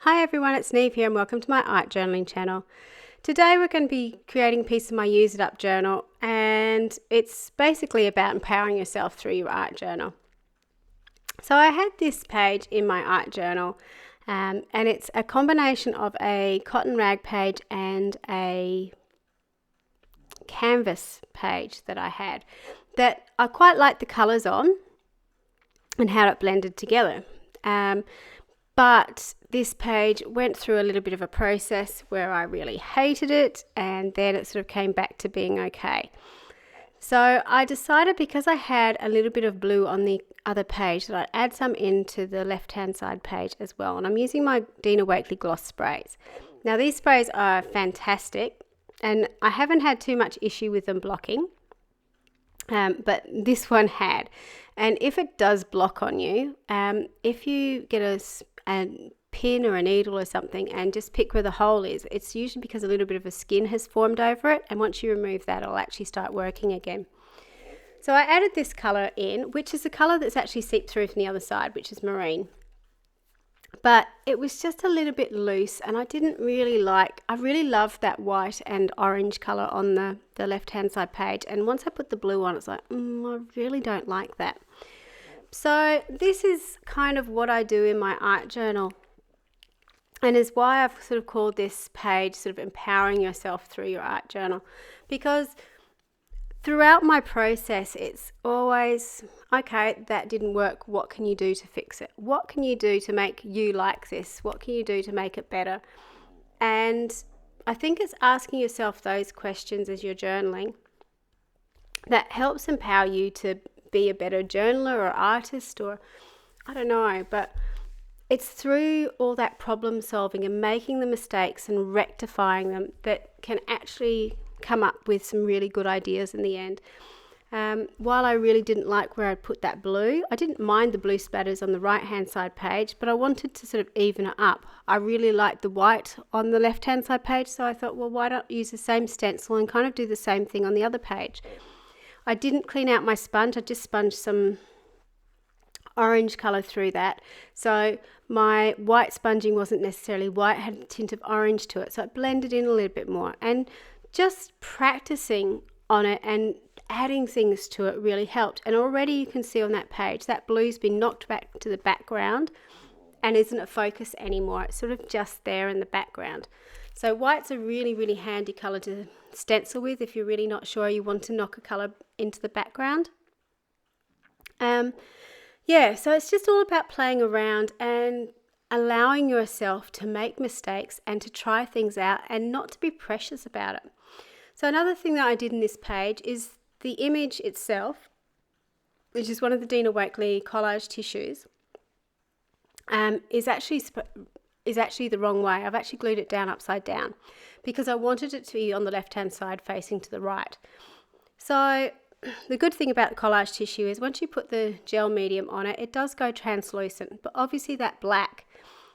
Hi everyone, it's Niamh here and welcome to my art journaling channel. Today we're going to be creating a piece of my Use It Up journal, and it's basically about empowering yourself through your art journal. So I had this page in my art journal and it's a combination of a cotton rag page and a canvas page that I had that I quite liked the colours on and how it blended together. But this page went through a little bit of a process where I really hated it, and then it sort of came back to being okay. So I decided, because I had a little bit of blue on the other page, that I'd add some into the left-hand side page as well. And I'm using my Dina Wakley gloss sprays. Now these sprays are fantastic, and I haven't had too much issue with them blocking. But this one had. And if it does block on you, if you get a pin or a needle or something and just pick where the hole is, it's usually because a little bit of a skin has formed over it, and once you remove that, it'll actually start working again. So I added this colour in, which is the colour that's actually seeped through from the other side, which is marine. But it was just a little bit loose, and I didn't really like, I really loved that white and orange colour on the left hand side page, and once I put the blue on, it's like, I really don't like that. So this is kind of what I do in my art journal, and is why I've sort of called this page sort of empowering yourself through your art journal, because throughout my process, it's always, okay, that didn't work. What can you do to fix it? What can you do to make you like this? What can you do to make it better? And I think it's asking yourself those questions as you're journaling that helps empower you to be a better journaler or artist, or I don't know, but it's through all that problem solving and making the mistakes and rectifying them that can actually come up with some really good ideas in the end. While I really didn't like where I put that blue, I didn't mind the blue splatters on the right hand side page, but I wanted to sort of even it up. I really liked the white on the left hand side page, so I thought, well, why don't I use the same stencil and kind of do the same thing on the other page. I didn't clean out my sponge, I just sponged some orange colour through that, so my white sponging wasn't necessarily white, it had a tint of orange to it, so it blended in a little bit more. And just practicing on it and adding things to it really helped. And already you can see on that page that blue's been knocked back to the background and isn't a focus anymore. It's sort of just there in the background. So white's a really, really handy colour to stencil with if you're really not sure you want to knock a colour into the background. So it's just all about playing around and allowing yourself to make mistakes and to try things out and not to be precious about it. So another thing that I did in this page is the image itself, which is one of the Dina Wakley collage tissues, is actually the wrong way. I've actually glued it down upside down because I wanted it to be on the left-hand side facing to the right. So the good thing about the collage tissue is once you put the gel medium on it, it does go translucent, but obviously that black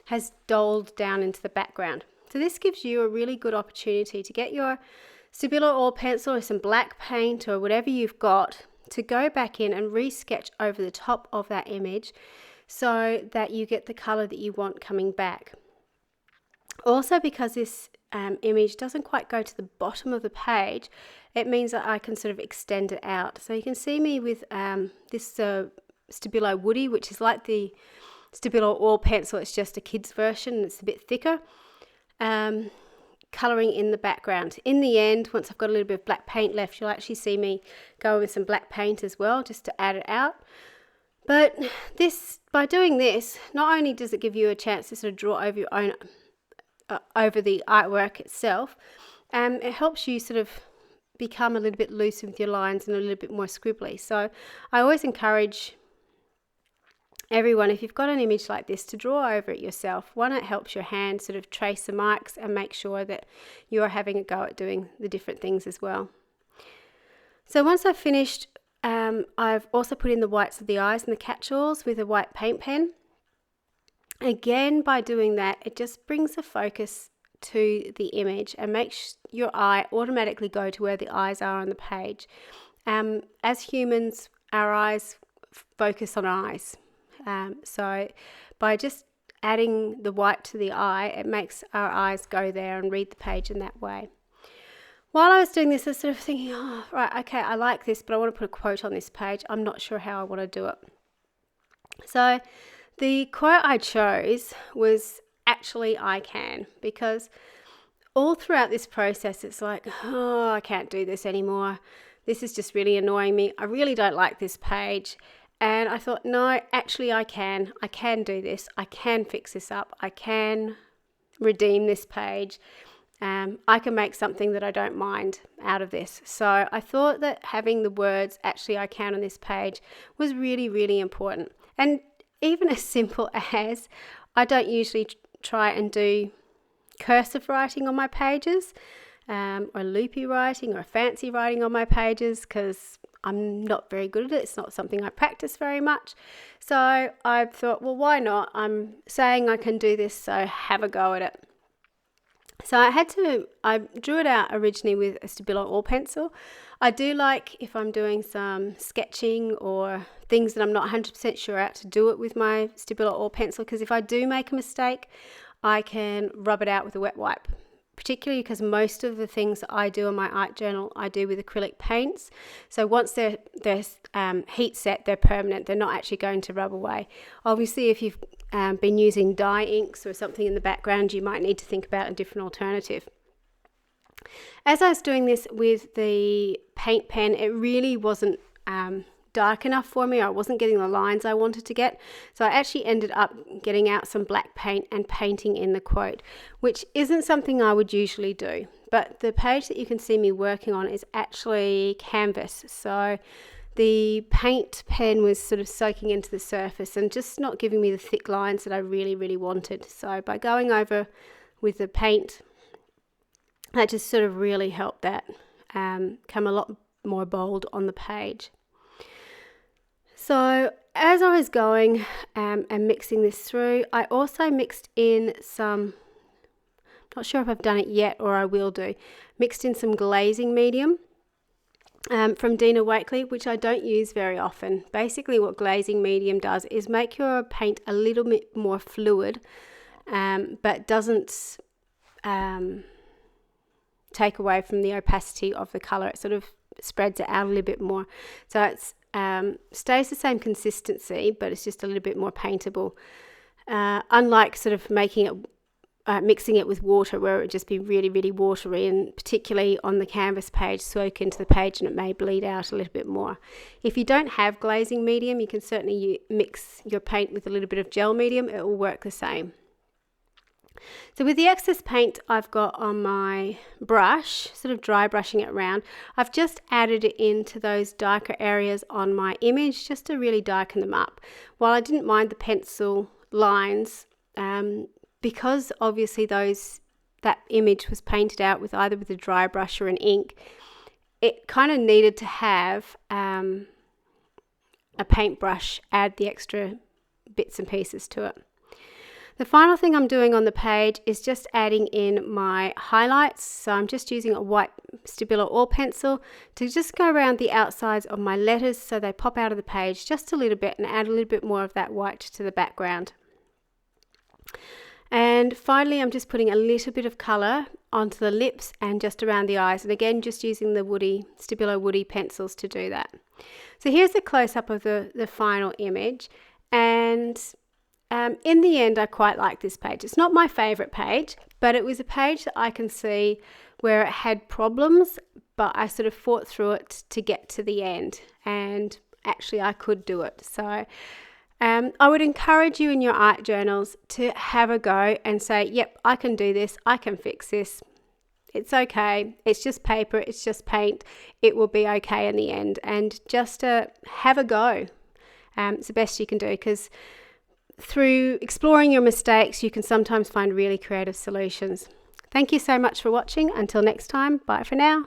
has dulled down into the background. So this gives you a really good opportunity to get your Stabilo oil pencil or some black paint or whatever you've got to go back in and re-sketch over the top of that image so that you get the colour that you want coming back. Also, because this image doesn't quite go to the bottom of the page, it means that I can sort of extend it out. So you can see me with this Stabilo Woody, which is like the Stabilo oil pencil, it's just a kid's version, it's a bit thicker, colouring in the background. In the end, once I've got a little bit of black paint left, you'll actually see me go with some black paint as well, just to add it out. But by doing this, not only does it give you a chance to sort of draw over your own over the artwork itself, it helps you sort of become a little bit looser with your lines and a little bit more scribbly. So I always encourage everyone, if you've got an image like this, to draw over it yourself. One, it helps your hand sort of trace the marks and make sure that you're having a go at doing the different things as well. So once I've finished, I've also put in the whites of the eyes and the catch-alls with a white paint pen. Again, by doing that, it just brings the focus to the image and makes your eye automatically go to where the eyes are on the page. As humans, our eyes focus on eyes. So by just adding the white to the eye, it makes our eyes go there and read the page in that way. While I was doing this, I was sort of thinking, oh, right, okay, I like this, but I want to put a quote on this page. I'm not sure how I want to do it. So the quote I chose was actually "I can," because all throughout this process, it's like, oh, I can't do this anymore. This is just really annoying me. I really don't like this page. And I thought, no, actually I can do this. I can fix this up. I can redeem this page. I can make something that I don't mind out of this. So I thought that having the words "actually I can" on this page was really, really important. And even as simple as, I don't usually try and do cursive writing on my pages, or loopy writing or fancy writing on my pages, because I'm not very good at it. It's not something I practice very much. So I thought, well, why not? I'm saying I can do this, so have a go at it. So I drew it out originally with a Stabilo oil pencil. I do like, if I'm doing some sketching or things that I'm not 100% sure at, to do it with my Stabilo oil pencil, because if I do make a mistake, I can rub it out with a wet wipe. Particularly because most of the things that I do in my art journal, I do with acrylic paints. So once they're heat set, they're permanent. They're not actually going to rub away. Obviously, if you've been using dye inks or something in the background, you might need to think about a different alternative. As I was doing this with the paint pen, it really wasn't dark enough for me. I wasn't getting the lines I wanted to get. So I actually ended up getting out some black paint and painting in the quote, which isn't something I would usually do. But the page that you can see me working on is actually canvas. So the paint pen was sort of soaking into the surface and just not giving me the thick lines that I really, really wanted. So by going over with the paint, that just sort of really helped that come a lot more bold on the page. So as I was going and mixing this through, I also mixed in some, not sure if I've done it yet or I will do, mixed in some glazing medium from Dina Wakley, which I don't use very often. Basically what glazing medium does is make your paint a little bit more fluid, but doesn't take away from the opacity of the colour. It sort of spreads it out a little bit more. So it's stays the same consistency, but it's just a little bit more paintable. Unlike sort of making it, mixing it with water, where it would just be really, really watery, and particularly on the canvas page, soak into the page and it may bleed out a little bit more. If you don't have glazing medium, you can certainly mix your paint with a little bit of gel medium. It will work the same. So with the excess paint I've got on my brush, sort of dry brushing it around, I've just added it into those darker areas on my image just to really darken them up. While I didn't mind the pencil lines, because obviously that image was painted out with either with a dry brush or an ink, it kind of needed to have a paintbrush add the extra bits and pieces to it. The final thing I'm doing on the page is just adding in my highlights. So I'm just using a white Stabilo oil pencil to just go around the outsides of my letters so they pop out of the page just a little bit and add a little bit more of that white to the background. And finally, I'm just putting a little bit of colour onto the lips and just around the eyes. And again, just using the Stabilo woody pencils to do that. So here's a close-up of the final image. And in the end, I quite like this page. It's not my favourite page, but it was a page that I can see where it had problems, but I sort of fought through it to get to the end, and actually I could do it. So I would encourage you in your art journals to have a go and say, yep, I can do this, I can fix this. It's okay, it's just paper, it's just paint, it will be okay in the end. And just have a go. It's the best you can do, because through exploring your mistakes, you can sometimes find really creative solutions. Thank you so much for watching. Until next time, bye for now.